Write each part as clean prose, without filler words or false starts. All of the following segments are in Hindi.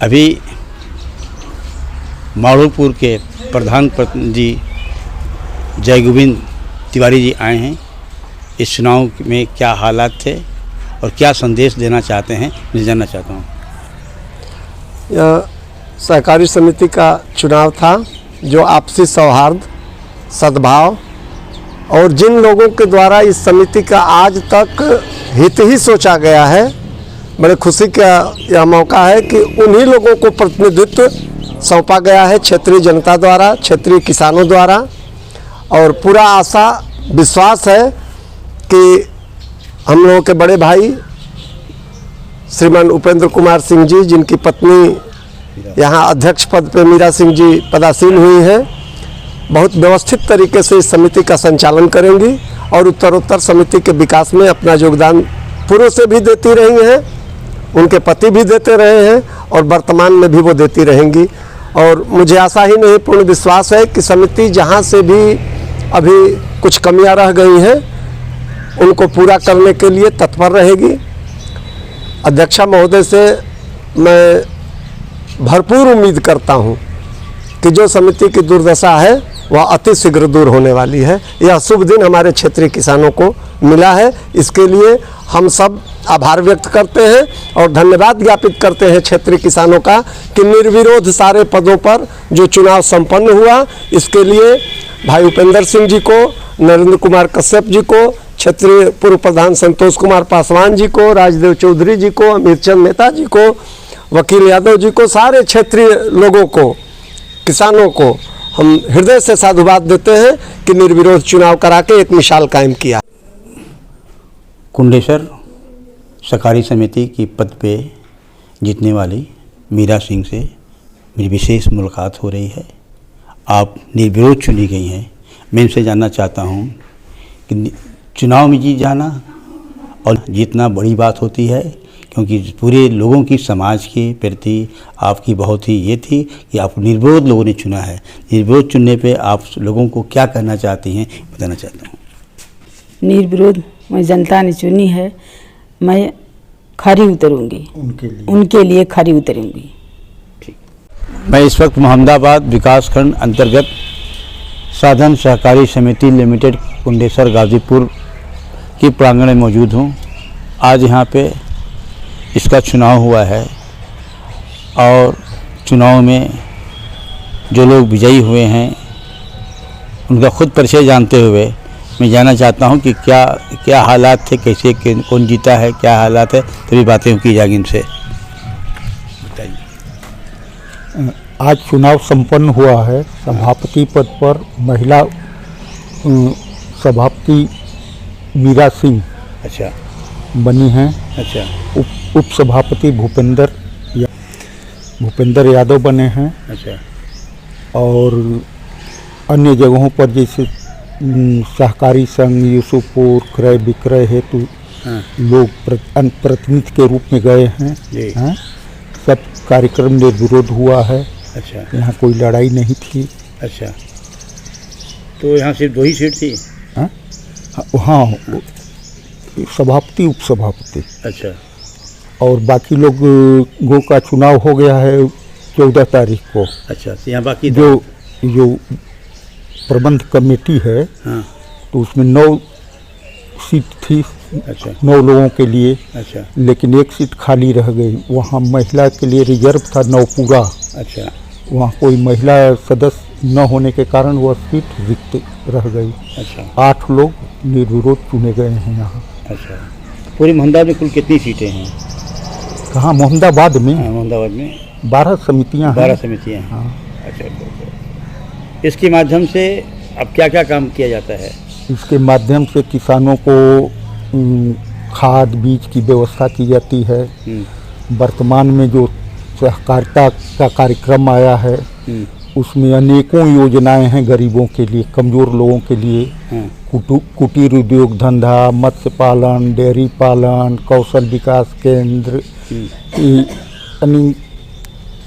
अभी माड़ोपुर के प्रधान जी जय गोविंद तिवारी जी आए हैं। इस चुनाव में क्या हालात थे और क्या संदेश देना चाहते हैं, मैं जानना चाहता हूँ। यह सहकारी समिति का चुनाव था जो आपसी सौहार्द, सद्भाव और जिन लोगों के द्वारा इस समिति का आज तक हित ही सोचा गया है, बड़े खुशी का यह मौका है कि उन्हीं लोगों को प्रतिनिधित्व सौंपा गया है क्षेत्रीय जनता द्वारा, क्षेत्रीय किसानों द्वारा। और पूरा आशा विश्वास है कि हम लोगों के बड़े भाई श्रीमान उपेंद्र कुमार सिंह जी, जिनकी पत्नी यहाँ अध्यक्ष पद पे मीरा सिंह जी पदासीन हुई हैं, बहुत व्यवस्थित तरीके से इस समिति का संचालन करेंगी और उत्तरोत्तर समिति के विकास में अपना योगदान पूर्व से भी देती रही हैं, उनके पति भी देते रहे हैं और वर्तमान में भी वो देती रहेंगी। और मुझे आशा ही नहीं पूर्ण विश्वास है कि समिति जहाँ से भी अभी कुछ कमियां रह गई हैं उनको पूरा करने के लिए तत्पर रहेगी। अध्यक्षा महोदय से मैं भरपूर उम्मीद करता हूँ कि जो समिति की दुर्दशा है वह अति शीघ्र दूर होने वाली है। यह शुभ दिन हमारे क्षेत्रीय किसानों को मिला है, इसके लिए हम सब आभार व्यक्त करते हैं और धन्यवाद ज्ञापित करते हैं क्षेत्रीय किसानों का कि निर्विरोध सारे पदों पर जो चुनाव संपन्न हुआ, इसके लिए भाई उपेंद्र सिंह जी को, नरेंद्र कुमार कश्यप जी को, क्षेत्रीय पूर्व प्रधान संतोष कुमार पासवान जी को, राजदेव चौधरी जी को, अमीरचंद मेहता जी को, वकील यादव जी को, सारे क्षेत्रीय लोगों को, किसानों को हम हृदय से साधुवाद देते हैं कि निर्विरोध चुनाव करा के एक मिसाल कायम किया। कुंडेसर सहकारी समिति की पद पे जीतने वाली मीरा सिंह से मेरी विशेष मुलाकात हो रही है। आप निर्विरोध चुनी गई हैं। मैं इनसे जानना चाहता हूँ कि चुनाव में जीत जाना और जीतना बड़ी बात होती है, क्योंकि पूरे लोगों की, समाज के प्रति आपकी बहुत ही ये थी कि आप निर्विरोध लोगों ने चुना है। निर्विरोध चुनने पे आप लोगों को क्या कहना चाहती हैं, बताना चाहता हूँ। निर्विरोध मैं जनता ने चुनी है, मैं खरी उतरूंगी, उनके लिए खरी उतरूंगी। मैं इस वक्त मोहम्मदाबाद विकासखंड अंतर्गत साधन सहकारी समिति लिमिटेड कुंडेसर गाजीपुर के प्रांगण में मौजूद हूँ। आज यहाँ पे इसका चुनाव हुआ है और चुनाव में जो लोग विजयी हुए हैं उनका खुद परिचय जानते हुए मैं जानना चाहता हूं कि क्या क्या हालात थे, कैसे कौन जीता है, क्या हालात है, तभी बातें की जाएगी इनसे। आज चुनाव संपन्न हुआ है। सभापति पद पर महिला सभापति मीरा सिंह अच्छा बनी हैं। अच्छा। उप सभापति भूपेंद्र यादव बने हैं। अच्छा। और अन्य जगहों पर जैसे सहकारी संघ यूसुफपुर क्रय विक्रय हेतु लोग प्रतिनिधि के रूप में गए हैं। सब कार्यक्रम निर्विरोध हुआ है। अच्छा। यहाँ कोई लड़ाई नहीं थी। अच्छा, तो यहाँ सिर्फ 2 ही सीट थी? हाँ, सभापति उप सभापति। अच्छा। और बाकी लोगों का चुनाव हो गया है 14 तारीख को। अच्छा, तो यहाँ बाकी जो प्रबंध कमेटी है, हाँ, तो उसमें 9 सीट थी। अच्छा। 9 लोगों के लिए। अच्छा। लेकिन 1 सीट खाली रह गई। वहाँ महिला के लिए रिजर्व था 9 पूरा। अच्छा। वहाँ कोई महिला सदस्य न होने के कारण वह सीट रिक्त रह गई। अच्छा। 8 लोग निर्विरोध चुने गए हैं यहाँ। अच्छा, पूरी मोहम्मदाबाद में कुल कितनी सीटें हैं? कहाँ? मोहम्मदाबाद में? हाँ, मोहम्मदाबाद में 12 समितियाँ हैं। 12 समितियाँ हैं। हाँ। अच्छा। इसके माध्यम से अब क्या क्या काम किया जाता है? इसके माध्यम से किसानों को खाद बीज की व्यवस्था की जाती है। वर्तमान में जो सहकारिता का कार्यक्रम आया है उसमें अनेकों योजनाएं हैं गरीबों के लिए, कमज़ोर लोगों के लिए। कुटीर उद्योग धंधा, मत्स्य पालन, डेयरी पालन, कौशल विकास केंद्र, यानी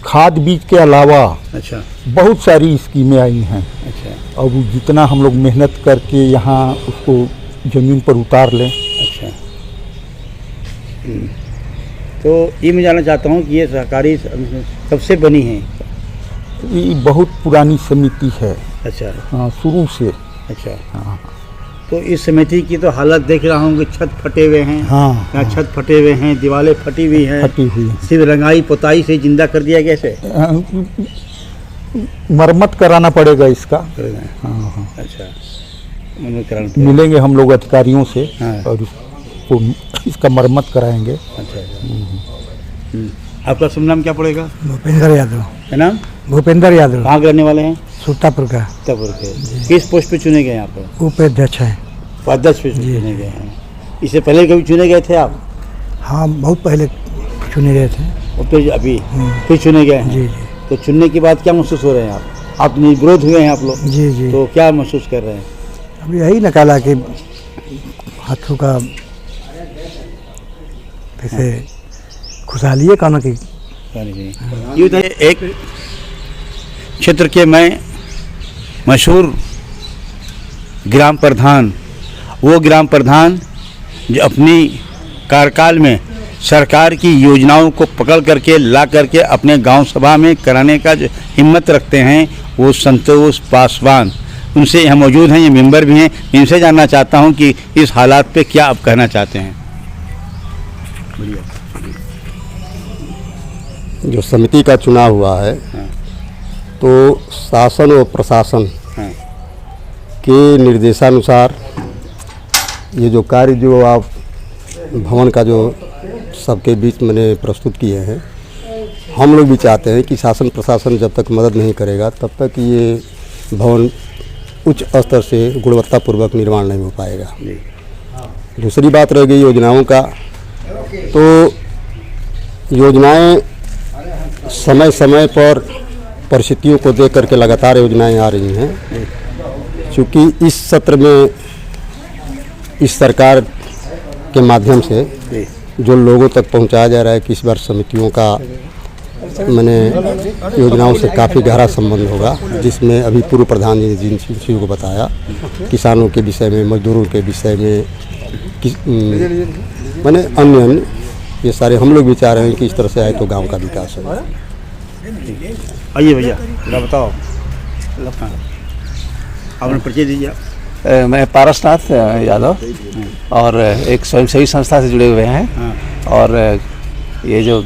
खाद बीज के अलावा अच्छा बहुत सारी स्कीमें आई हैं। अच्छा। और जितना हम लोग मेहनत करके यहाँ उसको ज़मीन पर उतार लें। अच्छा। तो ये मैं जानना चाहता हूँ कि ये सहकारी कब से बनी है? ये बहुत पुरानी समिति है। अच्छा। हाँ, शुरू से। अच्छा। हाँ। तो इस समिति की तो हालत देख रहा हूँ कि छत फटे हुए हैं। हाँ, यहाँ छत फटे हुए हैं, दीवारें फटी हुई हैं, फटी हुई है। सिर्फ रंगाई पुताई से जिंदा कर दिया कैसे? मरम्मत कराना पड़ेगा इसका। कर दें। हाँ हाँ, अच्छा, मरम्मत कराना पड़ेगा। मिलेंगे हम लोग अधिकारियों से हाँ। और इसको इसका मरम्मत कराएंगे। अच्छा। आपका शुभ नाम क्या पड़ेगा? भूपेंद्र यादव। क्या नाम? भूपेंद्र यादव, कहाँ के रहने वाले हैं? सुतापुर का सीतापुर के। किस पोस्ट पे चुने गए यहाँ पर? उपाध्यक्ष है। उपाध्यक्ष पे चुने गए हैं। इससे पहले कभी चुने गए थे आप? हाँ, बहुत पहले चुने गए थे। और फिर अभी फिर चुने गए हैं? जी। तो चुनने के बाद क्या महसूस हो रहे हैं आप? आप निर्विरोध हुए हैं आप लोग? जी। तो क्या महसूस कर रहे हैं? अब यही निकाला कि हाथों का जैसे खुशहाली है काना की। ये बताइए, एक क्षेत्र के मैं मशहूर ग्राम प्रधान, वो ग्राम प्रधान जो अपनी कार्यकाल में सरकार की योजनाओं को पकड़ करके ला करके अपने गांव सभा में कराने का जो हिम्मत रखते हैं, वो संतोष पासवान, उनसे यहाँ मौजूद हैं, ये मेंबर भी हैं। इनसे जानना चाहता हूं कि इस हालात पे क्या आप कहना चाहते हैं। जो समिति का चुनाव हुआ है, तो शासन और प्रशासन के निर्देशानुसार ये जो कार्य जो आप भवन का जो सबके बीच मैंने प्रस्तुत किए हैं, हम लोग भी चाहते हैं कि शासन प्रशासन जब तक मदद नहीं करेगा तब तक ये भवन उच्च स्तर से गुणवत्तापूर्वक निर्माण नहीं हो पाएगा। दूसरी बात रह गई योजनाओं का, तो योजनाएं समय समय पर परिस्थितियों को देख करके लगातार योजनाएं आ रही हैं। क्योंकि इस सत्र में इस सरकार के माध्यम से जो लोगों तक पहुंचाया जा रहा है कि इस बार समितियों का मैंने योजनाओं से काफ़ी गहरा संबंध होगा, जिसमें अभी पूर्व प्रधान जी ने जिन चीज़ों को बताया, किसानों के विषय में, मजदूरों के विषय में, मैंने अन्य ये सारे हम लोग विचार हैं कि इस तरह से आए तो गांव का विकास होगा। आइए भैया, जरा बताओ, आपने परिचय दीजिए आप। मैं पारसनाथ यादव और एक स्वयंसेवी संस्था से जुड़े हुए हैं। और ये जो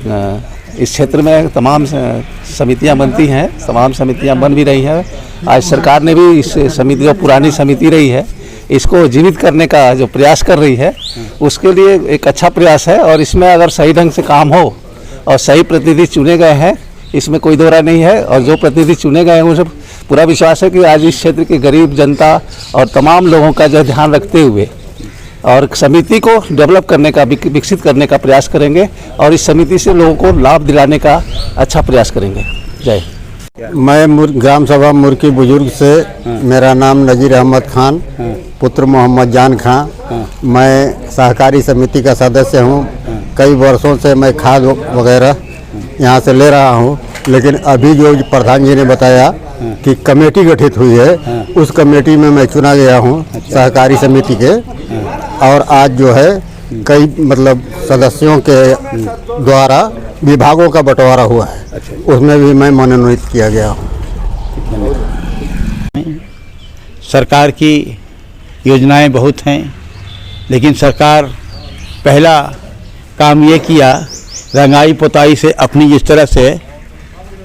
इस क्षेत्र में तमाम समितियां बनती हैं, तमाम समितियां बन भी रही हैं। आज सरकार ने भी इस समिति, जो पुरानी समिति रही है, इसको जीवित करने का जो प्रयास कर रही है, उसके लिए एक अच्छा प्रयास है। और इसमें अगर सही ढंग से काम हो और सही प्रतिनिधि चुने गए हैं, इसमें कोई दो राय नहीं है। और जो प्रतिनिधि चुने गए हैं उनसे पूरा विश्वास है कि आज इस क्षेत्र के गरीब जनता और तमाम लोगों का जो ध्यान रखते हुए और समिति को डेवलप करने का, विकसित करने का प्रयास करेंगे और इस समिति से लोगों को लाभ दिलाने का अच्छा प्रयास करेंगे। जय। मैं ग्राम सभा मुर्की बुजुर्ग से, मेरा नाम नज़ीर अहमद खान, पुत्र मोहम्मद जान खान। मैं सहकारी समिति का सदस्य हूँ। कई वर्षों से मैं खाद वगैरह यहाँ से ले रहा हूँ, लेकिन अभी जो प्रधान जी ने बताया कि कमेटी गठित हुई है, उस कमेटी में मैं चुना गया हूँ सहकारी समिति के। और आज जो है कई मतलब सदस्यों के द्वारा विभागों का बंटवारा हुआ है, उसमें भी मैं मनोनीत किया गया हूँ। सरकार की योजनाएं बहुत हैं, लेकिन सरकार पहला काम ये किया, रंगाई पुताई से अपनी जिस तरह से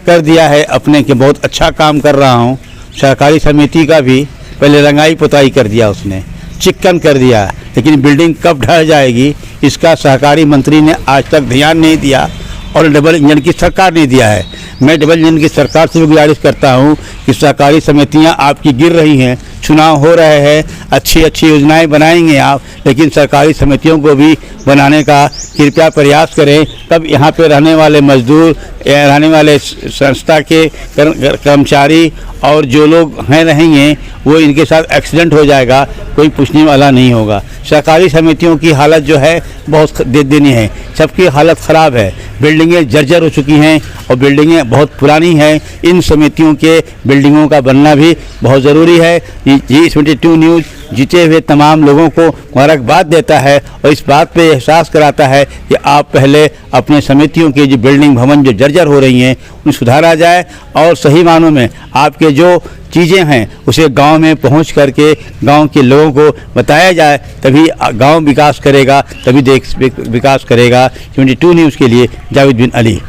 कर दिया है अपने के बहुत अच्छा काम कर रहा हूँ। सहकारी समिति का भी पहले रंगाई पुताई कर दिया, उसने चिक्कन कर दिया, लेकिन बिल्डिंग कब ढह जाएगी इसका सहकारी मंत्री ने आज तक ध्यान नहीं दिया और डबल इंजन की सरकार ने दिया है। मैं डबल इंजन की सरकार से भी गुजारिश करता हूं कि सहकारी समितियां आपकी गिर रही हैं, चुनाव हो रहे हैं, अच्छी अच्छी योजनाएं बनाएंगे आप, लेकिन सरकारी समितियों को भी बनाने का कृपया प्रयास करें। तब यहाँ पे रहने वाले मजदूर, रहने वाले संस्था के कर्मचारी और जो लोग हैं रहेंगे, वो इनके साथ एक्सीडेंट हो जाएगा, कोई पूछने वाला नहीं होगा। सहकारी समितियों की हालत जो है बहुत दयनीय है, सबकी हालत ख़राब है, बिल्डिंगें जर्जर हो चुकी हैं और बिल्डिंगें बहुत पुरानी हैं। इन समितियों के बिल्डिंगों का बनना भी बहुत ज़रूरी है। G22 न्यूज़ जीते हुए तमाम लोगों को मुबारकबाद देता है और इस बात पे एहसास कराता है कि आप पहले अपने समितियों की जो बिल्डिंग भवन जो जर्जर हो रही हैं उन्हें सुधारा जाए और सही मानों में आपके जो चीज़ें हैं उसे गांव में पहुंच करके गांव के लोगों को बताया जाए, तभी गांव विकास करेगा, तभी देश विकास करेगा। 22 न्यूज़ के लिए जावेद बिन अली।